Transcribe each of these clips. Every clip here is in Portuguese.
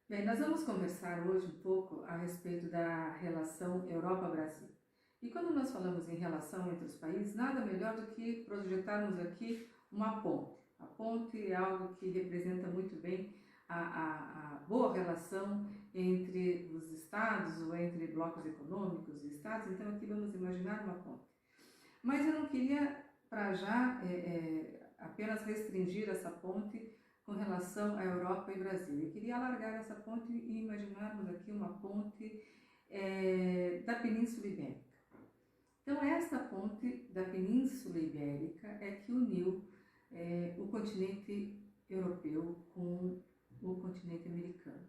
Bem, nós vamos conversar hoje um pouco a respeito da relação Europa-Brasil. E quando nós falamos em relação entre os países, nada melhor do que projetarmos aqui uma ponte. A ponte é algo que representa muito bem a boa relação entre os estados ou entre blocos econômicos e estados, então aqui vamos imaginar uma ponte. Mas eu não queria, para já, apenas restringir essa ponte com relação à Europa e Brasil. Eu queria alargar essa ponte e imaginarmos aqui uma ponte da Península Ibérica. Então, esta ponte da Península Ibérica é que uniu o continente europeu com o continente americano.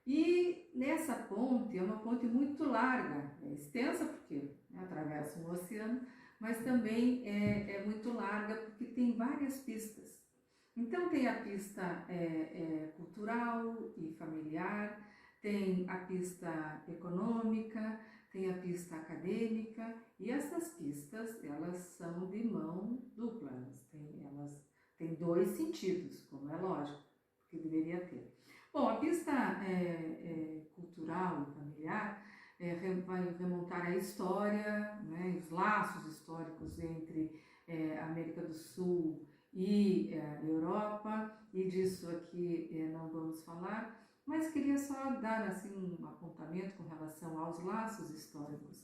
E nessa ponte, é uma ponte muito larga, é extensa porque atravessa um oceano, mas também é muito larga porque tem várias pistas. Então tem a pista cultural e familiar, tem a pista econômica, tem a pista acadêmica, e essas pistas elas são de mão dupla, elas têm dois sentidos, como é lógico, porque deveria ter. Bom, a pista cultural e familiar vai remontar à história, né, os laços históricos entre a América do Sul e Europa, e disso aqui não vamos falar, mas queria só dar assim um apontamento com relação aos laços históricos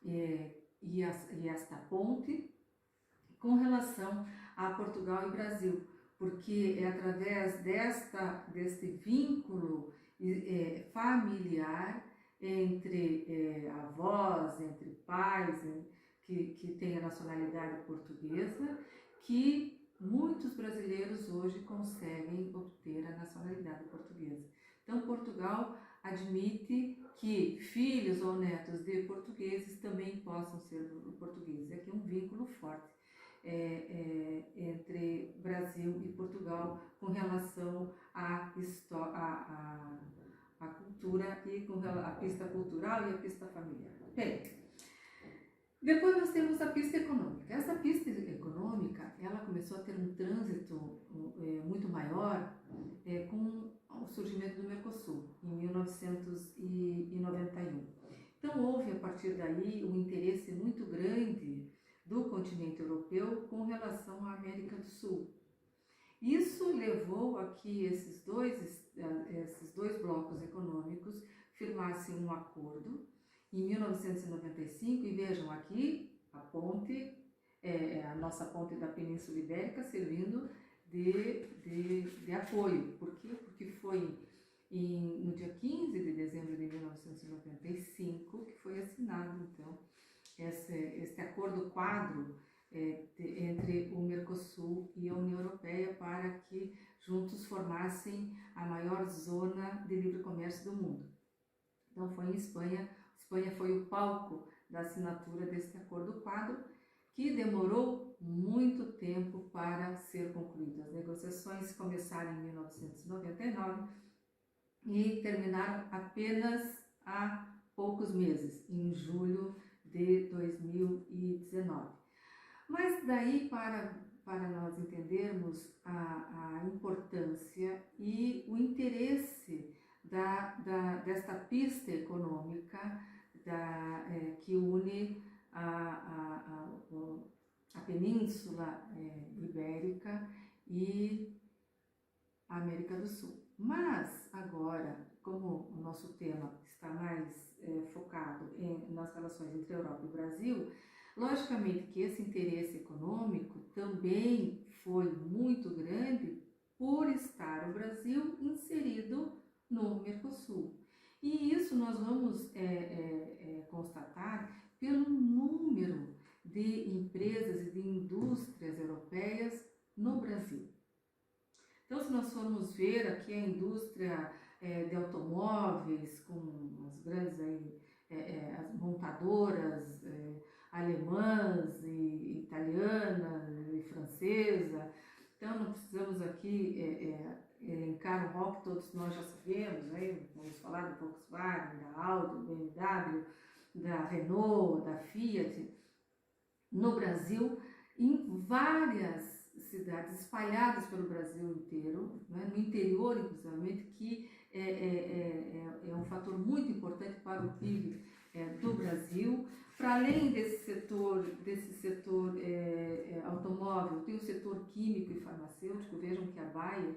e esta ponte com relação a Portugal e Brasil, porque é através deste vínculo familiar entre avós, entre pais que têm a nacionalidade portuguesa, que muitos brasileiros hoje conseguem obter a nacionalidade portuguesa. Então, Portugal admite que filhos ou netos de portugueses também possam ser portugueses. Aqui é um vínculo forte entre Brasil e Portugal com relação à cultura e com a pista cultural e a pista familiar. Bem, depois nós temos a pista econômica. Essa pista econômica, ela começou a ter um trânsito muito maior com o surgimento do Mercosul, em 1991. Então houve, a partir daí, um interesse muito grande do continente europeu com relação à América do Sul. Isso levou a que esses dois blocos econômicos firmassem um acordo em 1995, e vejam aqui a ponte, a nossa ponte da Península Ibérica servindo de apoio. Por quê? Porque foi no dia 15 de dezembro de 1995 que foi assinado, então, este acordo quadro entre o Mercosul e a União Europeia para que juntos formassem a maior zona de livre comércio do mundo. Então foi em Espanha. Espanha foi o palco da assinatura deste acordo quadro, que demorou muito tempo para ser concluído. As negociações começaram em 1999 e terminaram apenas há poucos meses, em julho de 2019. Mas daí, para nós entendermos a importância e o interesse desta pista econômica que une a Península Ibérica e a América do Sul. Mas agora, como o nosso tema está mais focado nas relações entre Europa e Brasil, logicamente que esse interesse econômico também foi muito grande por estar o Brasil inserido no Mercosul. E isso nós vamos constatar pelo número de empresas e de indústrias europeias no Brasil. Então, se nós formos ver aqui a indústria de automóveis, com as grandes as montadoras alemãs e italianas e francesa, então não precisamos aqui elencar um rol que todos nós já sabemos, né? Vamos falar do Volkswagen, da Audi, do BMW, da Renault, da Fiat. No Brasil, em várias cidades espalhadas pelo Brasil inteiro, né, no interior, inclusive, que é um fator muito importante para o PIB do Brasil. Para além desse setor automóvel, tem o setor químico e farmacêutico. Vejam que a Bayer,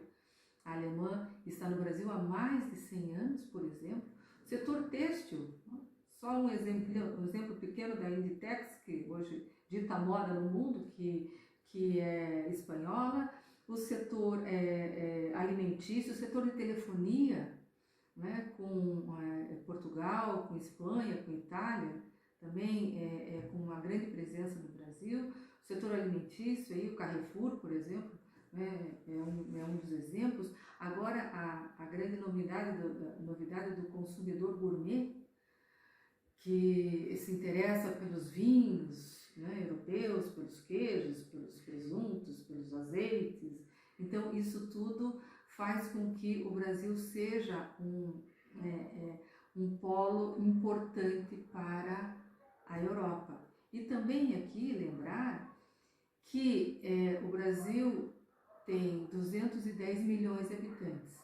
a alemã, está no Brasil há mais de 100 anos, por exemplo. O setor têxtil, só um exemplo pequeno da Inditex, que hoje dita moda no mundo, que é espanhola. O setor alimentício, o setor de telefonia, né, com Portugal, com Espanha, com Itália, também com uma grande presença no Brasil. O setor alimentício, aí, o Carrefour, por exemplo, né, é um dos exemplos. Agora, a grande novidade do consumidor gourmet, que se interessa pelos vinhos, né, europeus, pelos queijos, pelos presuntos, pelos azeites. Então, isso tudo faz com que o Brasil seja um polo importante para a Europa. E também aqui lembrar que o Brasil tem 210 milhões de habitantes.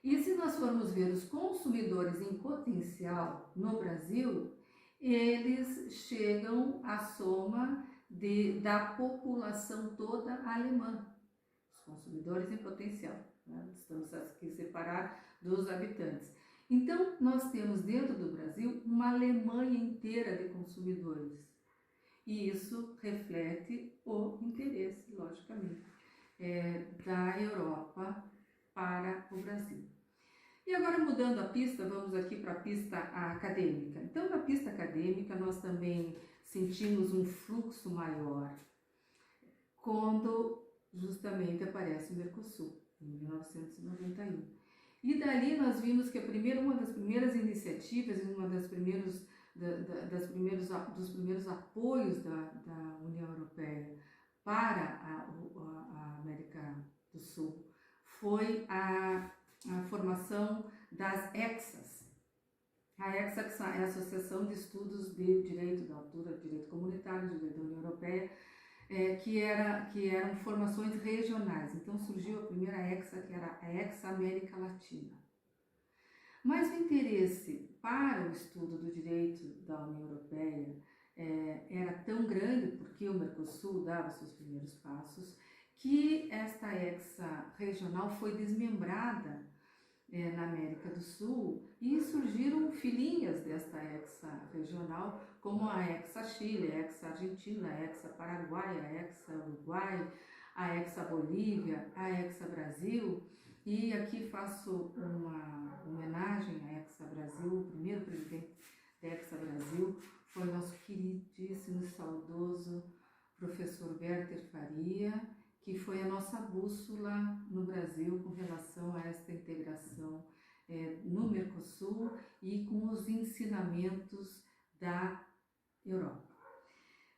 E se nós formos ver os consumidores em potencial no Brasil, eles chegam à soma da população toda alemã. Os consumidores em potencial, né? Estamos aqui separados dos habitantes. Então, nós temos dentro do Brasil uma Alemanha inteira de consumidores. E isso reflete o interesse, logicamente, da Europa para o Brasil. E agora, mudando a pista, vamos aqui para a pista acadêmica. Então, na pista acadêmica, nós também sentimos um fluxo maior quando justamente aparece o Mercosul, em 1991. E dali nós vimos que uma das primeiras iniciativas, dos primeiros apoios da União Europeia para a América do Sul foi a formação das EXAs. A EXA é a Associação de Estudos de Direito da Altura, Direito Comunitário, Direito da União Europeia, que eram formações regionais. Então surgiu a primeira EXA, que era a EXA América Latina. Mas o interesse para o estudo do direito da União Europeia era tão grande, porque o Mercosul dava seus primeiros passos, que esta EXA regional foi desmembrada na América do Sul, e surgiram filhinhas desta EXA regional, como a EXA Chile, a EXA Argentina, a EXA Paraguai, a EXA Uruguai, a EXA Bolívia, a EXA Brasil. E aqui faço uma homenagem à EXA Brasil. O primeiro presidente da EXA Brasil foi nosso queridíssimo e saudoso professor Werther Faria, que foi a nossa bússola no Brasil com relação a esta integração no Mercosul e com os ensinamentos da Europa.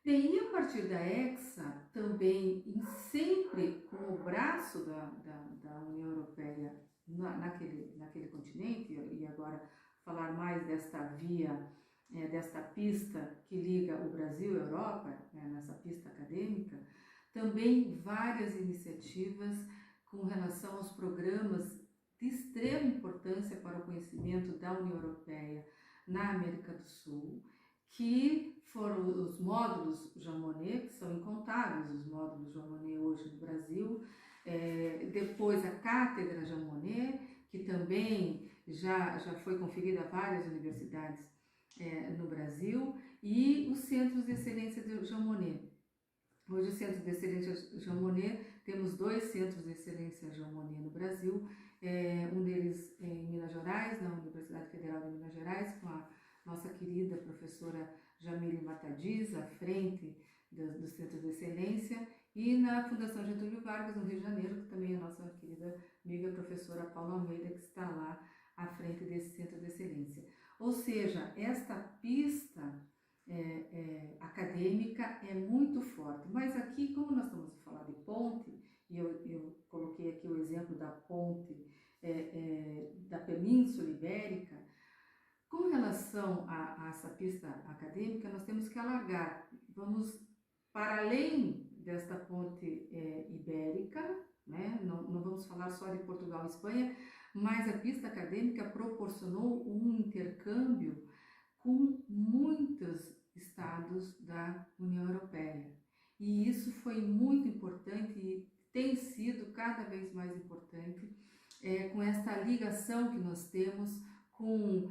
Bem, e a partir da EXA, também sempre com o braço da União Europeia naquele continente, e agora falar mais desta via, desta pista que liga o Brasil e a Europa, nessa pista acadêmica, também várias iniciativas com relação aos programas de extrema importância para o conhecimento da União Europeia na América do Sul, que foram os módulos Jean Monnet, que são incontáveis os módulos Jean Monnet hoje no Brasil, depois a Cátedra Jean Monnet, que também já foi conferida a várias universidades no Brasil, e os Centros de Excelência de Jean Monnet. Hoje, o Centro de Excelência Jean Monnet, temos 2 Centros de Excelência Jean Monnet no Brasil, um deles em Minas Gerais, na Universidade Federal de Minas Gerais, com a nossa querida professora Jamile Matadiz, à frente do Centro de Excelência, e na Fundação Getúlio Vargas, no Rio de Janeiro, que também é a nossa querida amiga professora Paula Almeida, que está lá à frente desse Centro de Excelência. Ou seja, esta pista acadêmica é muito forte, mas aqui, como nós estamos a falar de ponte, e eu coloquei aqui o exemplo da ponte da Península Ibérica, com relação a essa pista acadêmica, nós temos que alargar, vamos para além desta ponte ibérica, né? Não vamos falar só de Portugal e Espanha, mas a pista acadêmica proporcionou um intercâmbio com muitos estados da União Europeia. E isso foi muito importante e tem sido cada vez mais importante com esta ligação que nós temos com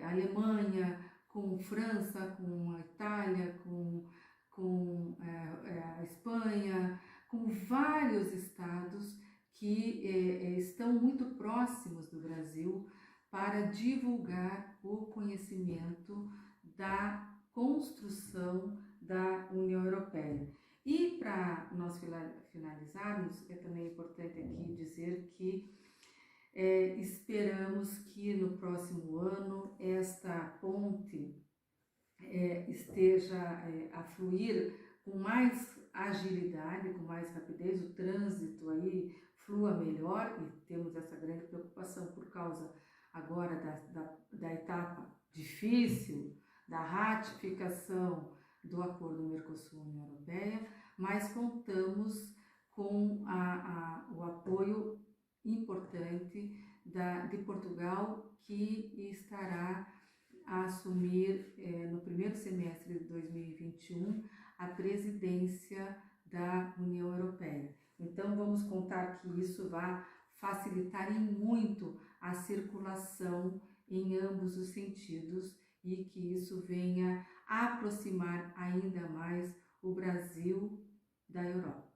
a Alemanha, com França, com a Itália, com a Espanha, com vários estados que estão muito próximos do Brasil para divulgar o conhecimento da construção da União Europeia. E para nós finalizarmos, é também importante aqui dizer que esperamos que no próximo ano esta ponte esteja a fluir com mais agilidade, com mais rapidez, o trânsito aí flua melhor, e temos essa grande preocupação por causa agora da etapa difícil da ratificação do acordo Mercosul-União Europeia, mas contamos com o apoio importante de Portugal, que estará a assumir no primeiro semestre de 2021 a presidência da União Europeia. Então vamos contar que isso vai facilitar em muito a circulação em ambos os sentidos e que isso venha aproximar ainda mais o Brasil da Europa.